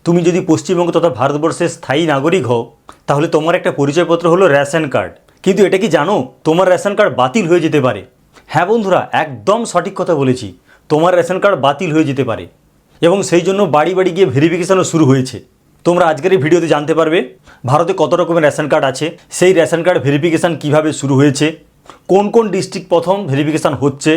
তুমি যদি পশ্চিমবঙ্গ তথা ভারতবর্ষের স্থায়ী নাগরিক হও তাহলে তোমার একটা পরিচয়পত্র হলো রেশন কার্ড। কিন্তু এটা কি জানো তোমার রেশন কার্ড বাতিল হয়ে যেতে পারে? হ্যাঁ বন্ধুরা, একদম সঠিক কথা বলেছি, তোমার রেশন কার্ড বাতিল হয়ে যেতে পারে এবং সেই জন্য বাড়ি বাড়ি গিয়ে ভেরিফিকেশনও শুরু হয়েছে। তোমরা আজকের এই ভিডিওতে জানতে পারবে ভারতে কত রকমের রেশন কার্ড আছে, সেই রেশন কার্ড ভেরিফিকেশান কীভাবে শুরু হয়েছে, কোন কোন ডিস্ট্রিক্ট প্রথম ভেরিফিকেশান হচ্ছে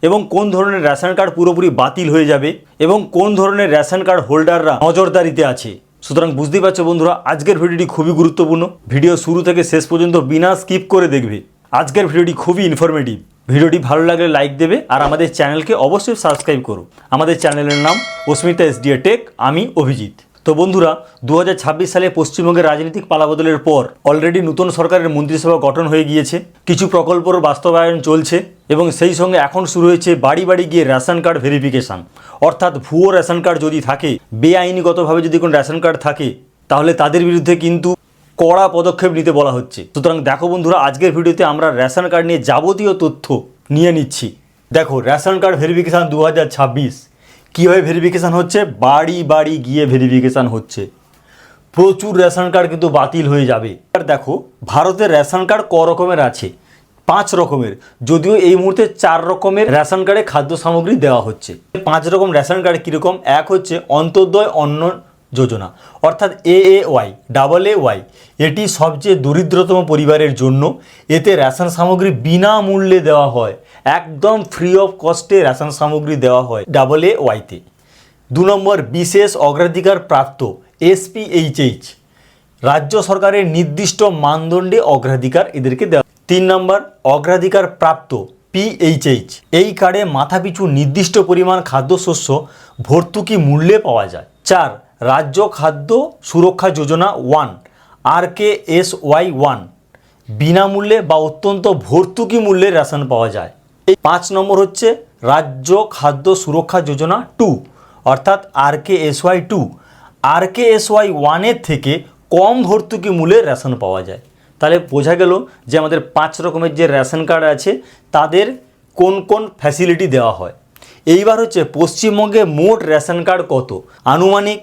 এবং কোন ধরনের রেশন কার্ড পুরোপুরি বাতিল হয়ে যাবে এবং কোন ধরনের রেশন কার্ড হোল্ডাররা নজরদারিতে আছে। সুতরাং বুঝতেই পারছো বন্ধুরা, আজকের ভিডিওটি খুবই গুরুত্বপূর্ণ। ভিডিও শুরু থেকে শেষ পর্যন্ত বিনা স্কিপ করে দেখবে। আজকের ভিডিওটি খুবই ইনফরমেটিভ। ভিডিওটি ভালো লাগলে লাইক দেবে আর আমাদের চ্যানেলকে অবশ্যই সাবস্ক্রাইব করো। আমাদের চ্যানেলের নাম অস্মিতা এসডিএ টেক, আমি অভিজিৎ। তো বন্ধুরা, 2026 সালে পশ্চিমবঙ্গের রাজনৈতিক পালাবদলের পর অলরেডি নতুন সরকারের মন্ত্রিসভা গঠন হয়ে গিয়েছে, কিছু প্রকল্পর বাস্তবায়ন চলছে এবং সেই সঙ্গে এখন শুরু হয়েছে বাড়ি বাড়ি গিয়ে রেশন কার্ড ভেরিফিকেশান। অর্থাৎ ভুয়ো রেশন কার্ড যদি থাকে, বেআইনিগতভাবে যদি কোনো রেশন কার্ড থাকে, তাহলে তাদের বিরুদ্ধে কিন্তু কড়া পদক্ষেপ নিতে বলা হচ্ছে। সুতরাং দেখো বন্ধুরা, আজকের ভিডিওতে আমরা রেশন কার্ড নিয়ে যাবতীয় তথ্য নিয়ে নিচ্ছি। দেখো, রেশন কার্ড ভেরিফিকেশান 2026 কীভাবে ভেরিফিকেশান হচ্ছে, বাড়ি বাড়ি গিয়ে ভেরিফিকেশান হচ্ছে। প্রচুর রেশন কার্ড কিন্তু বাতিল হয়ে যাবে। আর দেখো, ভারতের রেশন কার্ড ক রকমের আছে? 5 রকমের, যদিও এই মুহূর্তে 4 রকমের রেশন কার্ডে খাদ্য সামগ্রী দেওয়া হচ্ছে। 5 রকম রেশন কার্ড কীরকম? এক হচ্ছে অন্তর্দয় অন্ন যোজনা, অর্থাৎ AAY, AAY। এটি সবচেয়ে দরিদ্রতম পরিবারের জন্য। এতে রেশন সামগ্রী বিনামূল্যে দেওয়া হয়, একদম ফ্রি অফ কস্টে রেশন সামগ্রী দেওয়া হয় AAY-তে। 2 নম্বর বিশেষ অগ্রাধিকার প্রাপ্ত SPHH, রাজ্য সরকারের নির্দিষ্ট মানদণ্ডে অগ্রাধিকার এদেরকে দেওয়া। 3 নম্বর অগ্রাধিকার প্রাপ্ত PHH, এই কার্ডে মাথাপিছু নির্দিষ্ট পরিমাণ খাদ্যশস্য ভর্তুকি মূল্যে পাওয়া যায়। 4 রাজ্য খাদ্য সুরক্ষা যোজনা 1, RKSY 1, বিনামূল্যে বা অত্যন্ত ভর্তুকি মূল্যে রেশন পাওয়া যায়। এই 5 নম্বর হচ্ছে রাজ্য খাদ্য সুরক্ষা যোজনা 2, অর্থাৎ RKSY 2। RKSY 1-এর থেকে কম ভর্তুকি মূল্যে রেশন পাওয়া যায়। তাহলে বোঝা গেল যে আমাদের 5 রকমের যে রেশন কার্ড আছে তাদের কোন কোন ফ্যাসিলিটি দেওয়া হয়। এইবার হচ্ছে পশ্চিমবঙ্গে মোট রেশন কার্ড কত? আনুমানিক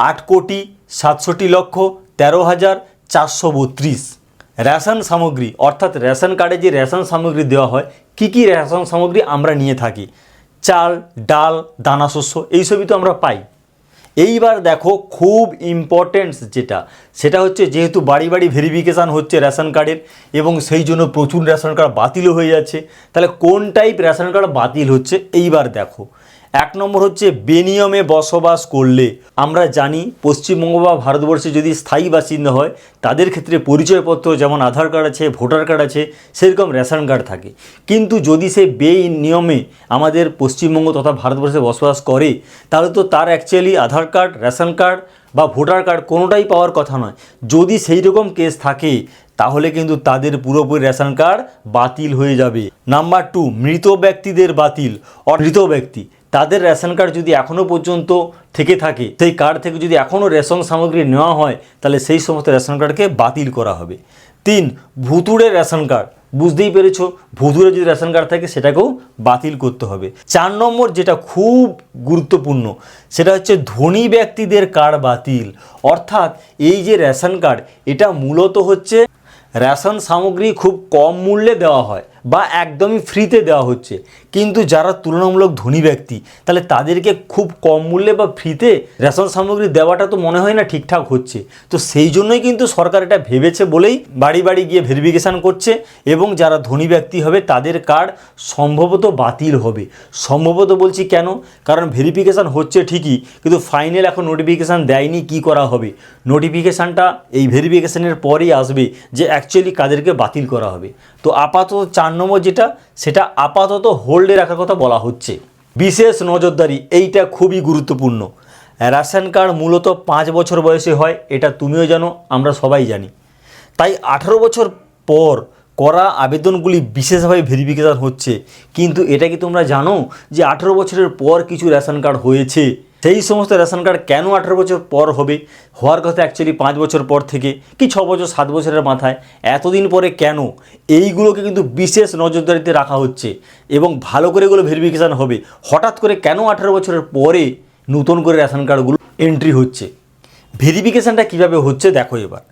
8,67,13,432। রেশন সামগ্রী, অর্থাৎ রেশন কার্ডে যে রেশন সামগ্রী দেওয়া হয়, কি কি রেশন সামগ্রী আমরা নিয়ে থাকি? চাল, ডাল, দানাশস্য, এইসবই তো আমরা পাই। এইবার দেখো, খুব ইম্পর্টেন্ট যেটা, সেটা হচ্ছে যেহেতু বাড়ি বাড়ি ভেরিফিকেশান হচ্ছে রেশন কার্ডের এবং সেই জন্য প্রচুর রেশন কার্ড বাতিলও হয়ে যাচ্ছে। তাহলে কোন টাইপ রেশন কার্ড বাতিল হচ্ছে এইবার দেখো। 1 নম্বর হচ্ছে বেনিয়মে বসবাস করলে। আমরা জানি পশ্চিমবঙ্গ বা ভারতবর্ষে যদি স্থায়ী বাসিন্দা হয় তাদের ক্ষেত্রে পরিচয়পত্র যেমন আধার কার্ড আছে, ভোটার কার্ড আছে, সেরকম রেশন কার্ড থাকে। কিন্তু যদি সে বেনিয়মে আমাদের পশ্চিমবঙ্গ তথা ভারতবর্ষে বসবাস করে তাহলে তো তার অ্যাকচুয়ালি আধার কার্ড, রেশন কার্ড বা ভোটার কার্ড কোনোটাই পাওয়ার কথা নয়। যদি সেই রকম কেস থাকে তাহলে কিন্তু তাদের পুরোপুরি রেশন কার্ড বাতিল হয়ে যাবে। নাম্বার 2 মৃত ব্যক্তিদের বাতিল। মৃত ব্যক্তি তাদের রেশন কার্ড যদি এখনও পর্যন্ত থেকে থাকে, সেই কার্ড থেকে যদি এখনও রেশন সামগ্রী নেওয়া হয় তাহলে সেই সমস্ত রেশন কার্ডকে বাতিল করা হবে। 3 ভুতুড়ে রেশন কার্ড। বুঝতেই পেরেছো, ভুতুড়ে যদি রেশন কার্ড থাকে সেটাকেও বাতিল করতে হবে। 4 নম্বর যেটা খুব গুরুত্বপূর্ণ, সেটা হচ্ছে ধনী ব্যক্তিদের কার্ড বাতিল। অর্থাৎ এই যে রেশন কার্ড, এটা মূলত হচ্ছে রেশন সামগ্রী খুব কম মূল্যে দেওয়া হয় বা একদমই ফ্রিতে দেওয়া হচ্ছে, কিন্তু যারা তুলনামূলক ধনী ব্যক্তি তাহলে তাদেরকে খুব কম মূল্যে বা ফ্রিতে রেশন সামগ্রী দেওয়াটা তো মনে হয় না ঠিকঠাক হচ্ছে। তো সেই জন্যই কিন্তু সরকার এটা ভেবেছে বলেই বাড়ি বাড়ি গিয়ে ভেরিফিকেশান করছে এবং যারা ধনী ব্যক্তি হবে তাদের কার্ড সম্ভবত বাতিল হবে। সম্ভবত বলছি কেন? কারণ ভেরিফিকেশান হচ্ছে ঠিকই, কিন্তু ফাইনাল এখন নোটিফিকেশান দেয়নি কি করা হবে। নোটিফিকেশানটা এই ভেরিফিকেশানের পরেই আসবে যে অ্যাকচুয়ালি কাদেরকে বাতিল করা হবে। তো আপাতত 4 নম্বর যেটা, সেটা আপাতত হোল্ডে রাখার কথা বলা হচ্ছে। বিশেষ নজরদারি, এইটা খুবই গুরুত্বপূর্ণ। রেশন কার্ড মূলত 5 বছর বয়সে হয়, এটা তুমিও জানো, আমরা সবাই জানি। তাই 18 বছর পর করা আবেদনগুলি বিশেষভাবে ভেরিফিকেশান হচ্ছে। কিন্তু এটা কি তোমরা জানো যে 18 বছরের পর কিছু রেশন কার্ড হয়েছে? সেই সমস্ত রেশন কার্ড কেন 18 বছর পর হবে? হওয়ার কথা অ্যাকচুয়ালি 5 বছর পর থেকে, কি 6 বছর 7 বছরের মাথায়, এতদিন পরে কেন? এইগুলোকে কিন্তু বিশেষ নজরদারিতে রাখা হচ্ছে এবং ভালো করে এগুলো ভেরিফিকেশান হবে। হঠাৎ করে কেন 18 বছরের পরে নতুন করে রেশন কার্ডগুলো এন্ট্রি হচ্ছে? ভেরিফিকেশানটা কীভাবে হচ্ছে দেখো এবার।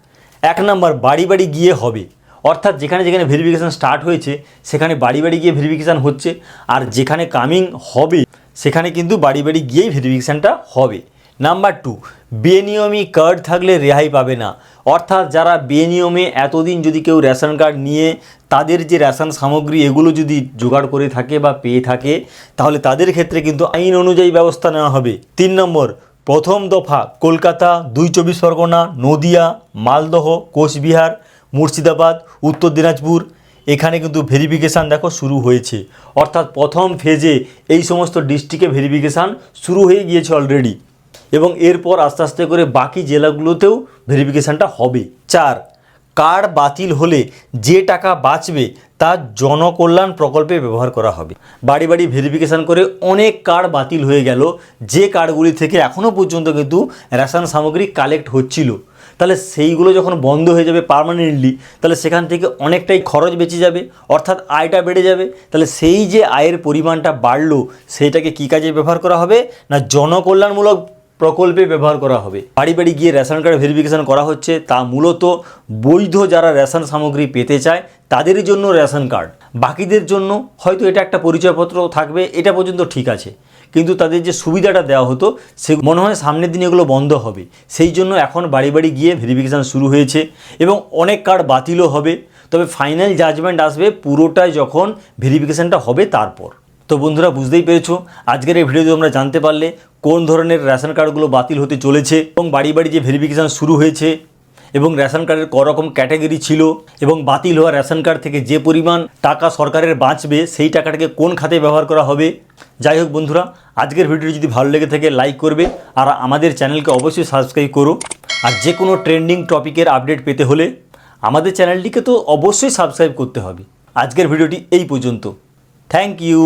1 নাম্বার, বাড়ি বাড়ি গিয়ে হবে, অর্থাৎ যেখানে যেখানে ভেরিফিকেশান স্টার্ট হয়েছে সেখানে বাড়ি বাড়ি গিয়ে ভেরিফিকেশান হচ্ছে, আর যেখানে কামিং হবে সেখানে কিন্তু বাড়ি বাড়ি গিয়েই ভেরিফিকেশানটা হবে। নাম্বার 2, বেনিয়মী কার্ড থাকলে রেহাই পাবে না, অর্থাৎ যারা বেনিয়মে এতদিন যদি কেউ রেশন কার্ড নিয়ে তাদের যে রেশন সামগ্রী এগুলো যদি জোগাড় করে থাকে বা পেয়ে থাকে তাহলে তাদের ক্ষেত্রে কিন্তু আইন অনুযায়ী ব্যবস্থা নেওয়া হবে। 3 নম্বর, প্রথম দফা কলকাতা, 2 চব্বিশ পরগনা, নদিয়া, মালদহ, কোচবিহার, মুর্শিদাবাদ, উত্তর দিনাজপুর, এখানে কিন্তু ভেরিফিকেশান দেখো শুরু হয়েছে, অর্থাৎ প্রথম ফেজে এই সমস্ত ডিস্ট্রিক্টে ভেরিফিকেশান শুরু হয়ে গিয়েছে অলরেডি, এবং এরপর আস্তে আস্তে করে বাকি জেলাগুলোতেও ভেরিফিকেশানটা হবে। 4, কার্ড বাতিল হলে যে টাকা বাঁচবে তা জনকল্যাণ প্রকল্পে ব্যবহার করা হবে। বাড়ি বাড়ি ভেরিফিকেশান করে অনেক কার্ড বাতিল হয়ে গেল, যে কার্ডগুলি থেকে এখনও পর্যন্ত কিন্তু রেশন সামগ্রী কালেক্ট হচ্ছিল, তাহলে সেইগুলো যখন বন্ধ হয়ে যাবে পার্মানেন্টলি, তাহলে সেখান থেকে অনেকটাই খরচ বেঁচে যাবে, অর্থাৎ আয়টা বেড়ে যাবে। তাহলে সেই যে আয়ের পরিমাণটা বাড়লো সেইটাকে কী কাজে ব্যবহার করা হবে না জনকল্যাণমূলক প্রকল্পে ব্যবহার করা হবে। বাড়ি বাড়ি গিয়ে রেশন কার্ড ভেরিফিকেশান করা হচ্ছে, তা মূলত বৈধ যারা রেশন সামগ্রী পেতে চায় তাদের জন্য রেশন কার্ড, বাকিদের জন্য হয়তো এটা একটা পরিচয়পত্র থাকবে, এটা পর্যন্ত ঠিক আছে, কিন্তু তাদের যে সুবিধাটা দেওয়া হতো সে মনে হয় সামনের দিন এগুলো বন্ধ হবে, সেই জন্য এখন বাড়ি বাড়ি গিয়ে ভেরিফিকেশান শুরু হয়েছে এবং অনেক কার্ড বাতিলও হবে। তবে ফাইনাল জাজমেন্ট আসবে পুরোটাই যখন ভেরিফিকেশানটা হবে তারপর। তো বন্ধুরা বুঝতেই পেরেছো, আজকের এই ভিডিওতে তোমরা জানতে পারলে কোন ধরনের রেশন কার্ডগুলো বাতিল হতে চলেছে এবং বাড়ি বাড়ি যে ভেরিফিকেশান শুরু হয়েছে এবং রেশন কার্ডের করকম ক্যাটাগরি ছিল এবং বাতিল হওয়া রেশন কার্ড থেকে যে পরিমাণ টাকা সরকারের বাঁচবে সেই টাকাটাকে কোন খাতে ব্যবহার করা হবে। যাই হোক বন্ধুরা, আজকের ভিডিওটি যদি ভালো লেগে থাকে লাইক করবে আর আমাদের চ্যানেলকে অবশ্যই সাবস্ক্রাইব করো। আর যে কোনো ট্রেন্ডিং টপিকের আপডেট পেতে হলে আমাদের চ্যানেলটিকে তো অবশ্যই সাবস্ক্রাইব করতে হবে। আজকের ভিডিওটি এই পর্যন্ত। Thank you.